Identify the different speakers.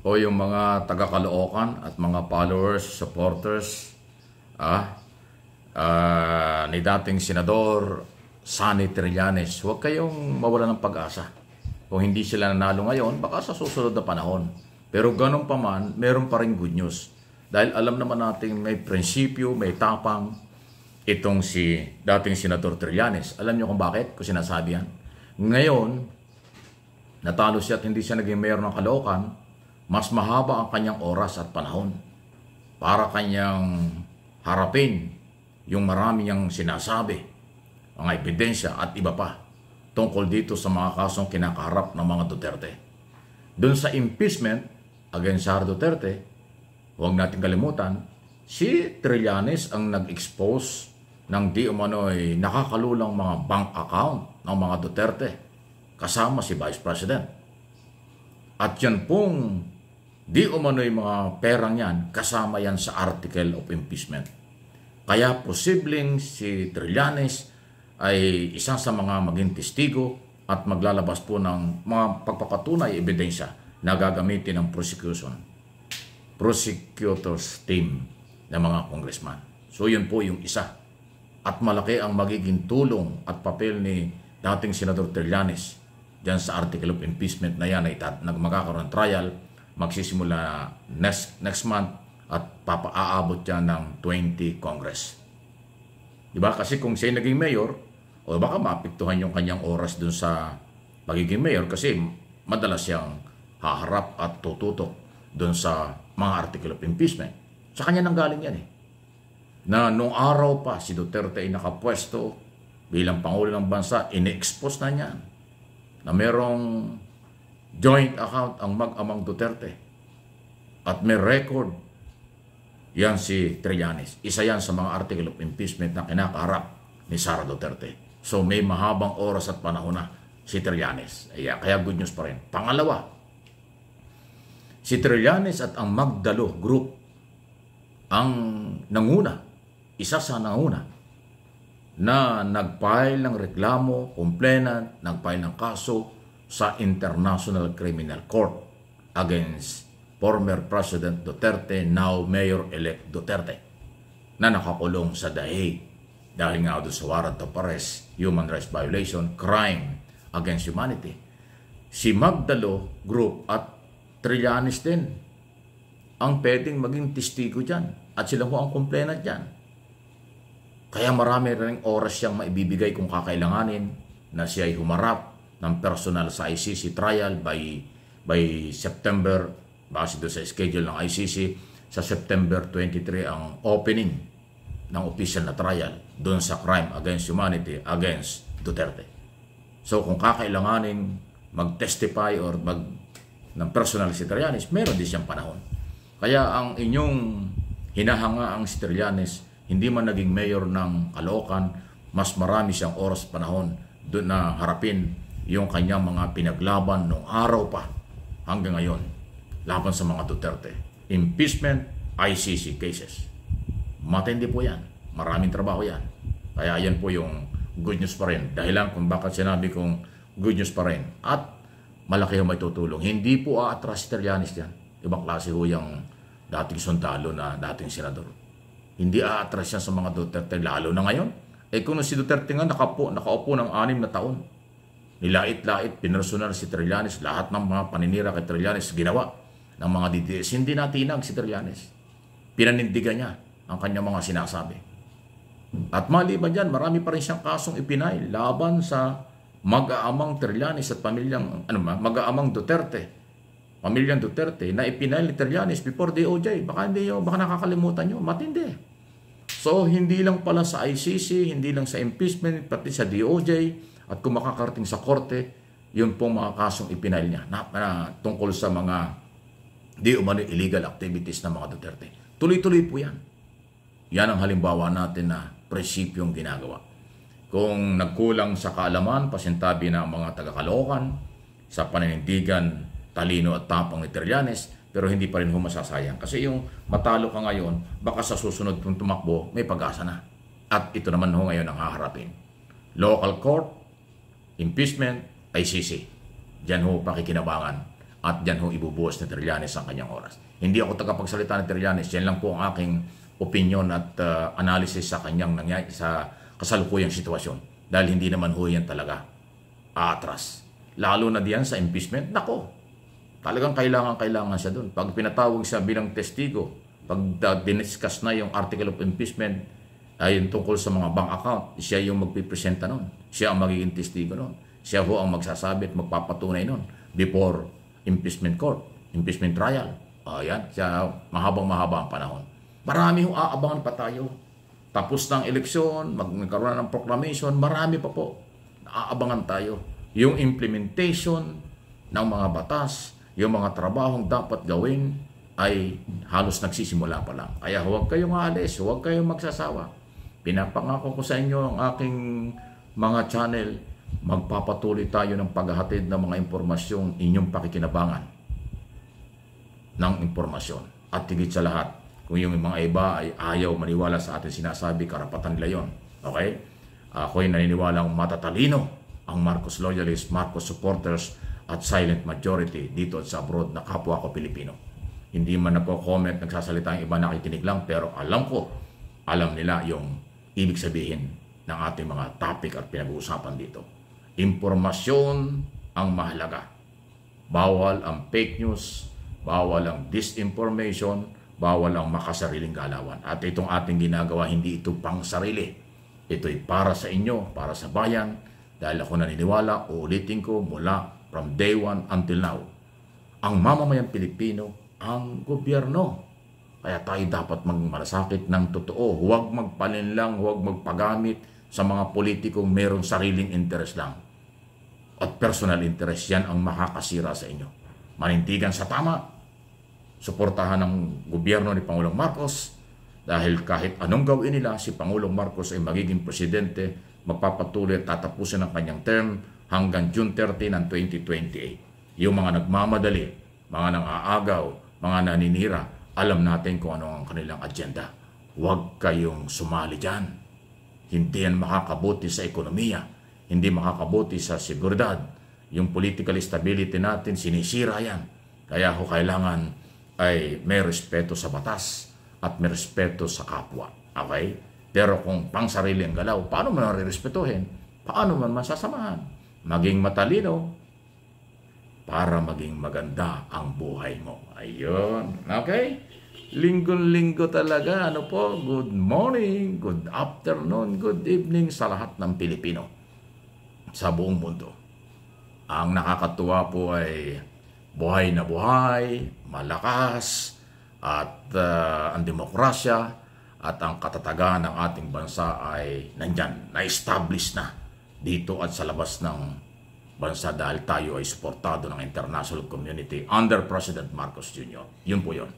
Speaker 1: o yung mga taga-Caloocan at mga followers, supporters ni dating Senador Sonny Trillanes, huwag kayong mawala ng pag-asa. Kung hindi sila nanalo ngayon, baka sa susunod na panahon. Pero ganun pa man, meron pa rin good news. Dahil alam naman natin may prinsipyo, may tapang itong si dating Senador Trillanes. Alam niyo kung bakit? Kung sinasabi yan. Ngayon, natalo siya at hindi siya naging mayor ng Caloocan, mas mahaba ang kanyang oras at panahon para kanyang harapin yung marami niyang sinasabi, mga ebidensya at iba pa tungkol dito sa mga kasong kinakaharap ng mga Duterte. Doon sa impeachment against Sara Duterte, huwag natin kalimutan, si Trillanes ang nag-expose ng di umano'y nakakalulang mga bank account ng mga Duterte kasama si Vice President. At yan pong di umano'y mga perang yan, kasama yan sa article of impeachment. Kaya posibleng si Trillanes ay isa sa mga maging testigo at maglalabas po ng mga pagpapatunay ebidensya na gagamitin ng prosecutors team ng mga congressman. So yun po yung isa. At malaki ang magiging tulong at papel ni dating Senador Trillanes dyan sa article of impeachment na yan ay magkakaroon ng trial, magsisimula next month at aabot yan ng 20 Congress. Diba? Kasi kung siya naging mayor, o baka maapektuhan yung kanyang oras dun sa pagiging mayor kasi madalas siyang haharap at tututok dun sa mga article of impeachment. Sa kanya nang galing yan na nung araw pa si Duterte ay nakapwesto bilang Pangulo ng Bansa, in-expose na niyan na merong joint account ang mag-amang Duterte at may record yan si Trillanes. Isa yan sa mga article of impeachment na kinakaharap ni Sara Duterte. So may mahabang oras at panahon na si Trillanes. Kaya good news pa rin. Pangalawa, si Trillanes at ang Magdalo Group ang nanguna, isa sa nanguna na nag-file ng reklamo, complainant, nag-file ng kaso sa International Criminal Court against former President Duterte, now Mayor-elect Duterte, na nakakulong sa The Hague dahil nga doon sa warrant of arrest, human rights violation, crime against humanity. Si Magdalo Group at Trillanes din ang pwedeng maging testigo dyan at sila po ang complainant dyan. Kaya marami rin oras siyang maibibigay kung kakailanganin na siya ay humarap ng personal sa ICC trial by September, base doon sa schedule ng ICC, sa September 23 ang opening ng official na trial doon sa crime against humanity against Duterte. So kung kakailanganin mag-testify or ng personal si Trillanes, meron din siyang panahon. Kaya ang inyong hinahangaang si Trillanes, hindi man naging mayor ng Caloocan, mas marami siyang oras panahon doon na harapin yung kanyang mga pinaglaban noong araw pa hanggang ngayon laban sa mga Duterte. Impeachment, ICC cases. Matindi po yan. Maraming trabaho yan. Kaya yan po yung good news pa rin. Dahilan kung bakit sinabi kong good news pa rin. At malaki yung may tutulong. Hindi po aatras si Trillanes yan. Ibang klase ho yung dating sundalo na dating senador. Hindi aatras yan sa mga Duterte, lalo na ngayon. Kung si Duterte nga nakaupo ng 6 na taon. Nilait-lait, pinersonal si Trillanes. Lahat ng mga paninira kay Trillanes ginawa ng mga DDS. Hindi natinag si Trillanes. Pinanindigan niya ang kanyang mga sinasabi. At maliban dyan, marami pa rin siyang kasong ipinail laban sa mag-aamang Trillanes at pamilyang, mag-aamang Duterte. Pamilyang Duterte na ipinail ni Trillanes before DOJ. Baka nakakalimutan nyo. Matindi. So, hindi lang pala sa ICC, hindi lang sa impeachment, pati sa DOJ, at kung makakarating sa korte, yun pong mga kasong ipinail niya na tungkol sa mga di umano illegal activities ng mga Duterte. Tuloy-tuloy po yan. Yan ang halimbawa natin na prinsipyong ginagawa. Kung nagkulang sa kaalaman, pasintabi na ang mga taga-Caloocan sa paninindigan, talino at tapang ni Trillanes, pero hindi pa rin masasayang. Kasi yung matalo ka ngayon, baka sa susunod kung tumakbo, may pag-asa na. At ito naman ngayon ang haharapin. Local court, impeachment, ICC. Diyan pakikinabangan at dyan ho ibubuhos ni Trillanes ang kanyang oras. Hindi ako tagapagsalita ni Trillanes, yan lang po ang aking opinion at analysis sa kanyang nangyayari sa kasalukuyang sitwasyon. Dahil hindi naman ho yan talaga aatras. Lalo na diyan sa impeachment, nako, talagang kailangan siya doon. Pag pinatawag siya bilang testigo, pag diniscuss na yung article of impeachment, ay tungkol sa mga bank account, siya yung magpipresenta noon. Siya ang magiging testigo noon. Siya ho ang magsasabi at magpapatunay noon before impeachment court, impeachment trial. Ayan, siya mahabang-mahaba ang panahon. Marami ho aabangan pa tayo. Tapos ng eleksyon, magkaroon ng proclamation, marami pa po. Aabangan tayo. Yung implementation ng mga batas, yung mga trabahong dapat gawin ay halos nagsisimula pa lang. Kaya huwag kayong aalis, huwag kayong magsasawa. Pinapangako ko sa inyo ang aking mga channel, magpapatuloy tayo ng paghahatid ng mga impormasyong inyong pakikinabangan ng impormasyon. At higit sa lahat, kung yung mga iba ay ayaw maniwala sa atin sinasabi, karapatan nila yun. Okay? Ako'y naniniwalang matatalino ang Marcos loyalists, Marcos supporters at silent majority dito at sa abroad na kapwa ko Pilipino. Hindi man na po comment, nagsasalita ang iba, nakikinig lang, pero alam nila yung ibig sabihin ng ating mga topic at pinag-uusapan dito. Impormasyon ang mahalaga. Bawal ang fake news, bawal ang disinformation, bawal ang makasariling galawan. At itong ating ginagawa, hindi ito pang sarili. Ito'y para sa inyo, para sa bayan, dahil ako naniniwala, uulitin ko mula from day one until now, ang mamamayang Pilipino, ang gobyerno. Kaya tayo dapat magmalasakit ng totoo. Huwag magpalinlang, huwag magpagamit sa mga politikong mayroong sariling interest lang. At personal interest, yan ang makakasira sa inyo. Manindigan sa tama. Suportahan ng gobyerno ni Pangulong Marcos. Dahil kahit anong gawin nila, si Pangulong Marcos ay magiging presidente, magpapatuloy at tatapusin ang kanyang term hanggang June 30 ng 2028. Yung mga nagmamadali, mga nang-aagaw, mga naninira, alam natin kung ano ang kanilang agenda. Huwag kayong sumali dyan. Hindi yan makakabuti sa ekonomiya. Hindi makakabuti sa seguridad. Yung political stability natin, sinisira yan. Kaya ho kailangan ay may respeto sa batas at may respeto sa kapwa. Okay? Pero kung pang sarili ang galaw, paano mo nare-respetuhin? Paano man masasamahan? Maging matalino para maging maganda ang buhay mo. Ayun. Okay? Linggo-linggo talaga. Ano po? Good morning, good afternoon, good evening sa lahat ng Pilipino sa buong mundo. Ang nakakatuwa po ay buhay na buhay, malakas, at ang demokrasya at ang katatagan ng ating bansa ay nandyan, na-establish na dito at sa labas ng bansa dahil tayo ay suportado ng international community under President Marcos Jr. Yun po yun.